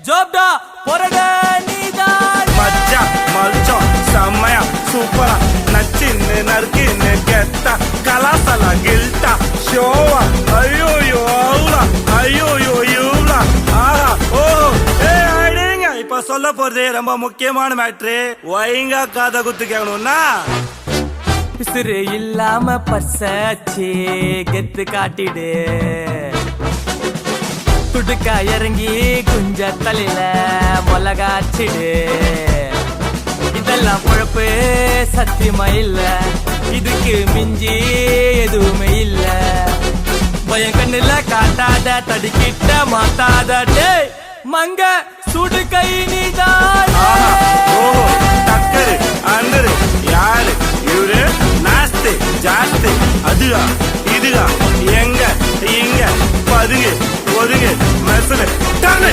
ஜோப்டா பொறடா நீதான் மச்சான் மல்ச்சம் செம்மையா சூப்பரா நச்சின்னு நறுக்கின்னு கெத்தா கலாசலா கில்ட்டா ஷோவா ஐயோயோ அவுலா ஐயோயோ இவ்ளா ஆஹா ஓ ஏ அடிங்க இப்ப சொல்ல போறது ரொம்ப முக்கியமான மேட்ரு ஒயங்கா காதை குத்து கேட்கணும்னா பிசுறு இல்லாம பர்சாச்சு கெத்து காட்டிடு துடுக்கா இறங்கி குஞ்ச தலையில மொளகாச்சிடு இதெல்லாம் பொழப்பு சத்தியமா இல்ல இதுக்கு மிஞ்சி எதுவுமே இல்ல பயம் கண்ணுல காட்டாத தடிக்கிட்ட மாத்தாத டேய் மங்க சுடு கை நீதான் ஓஹோ டக்கரு அண்டரு யாரு இவரு நாஸ்து ஜாஸ்தி அதுவா இதுவா எங்க இங்க பதுங்கு ஒதுங்கு மெசரு டர்னு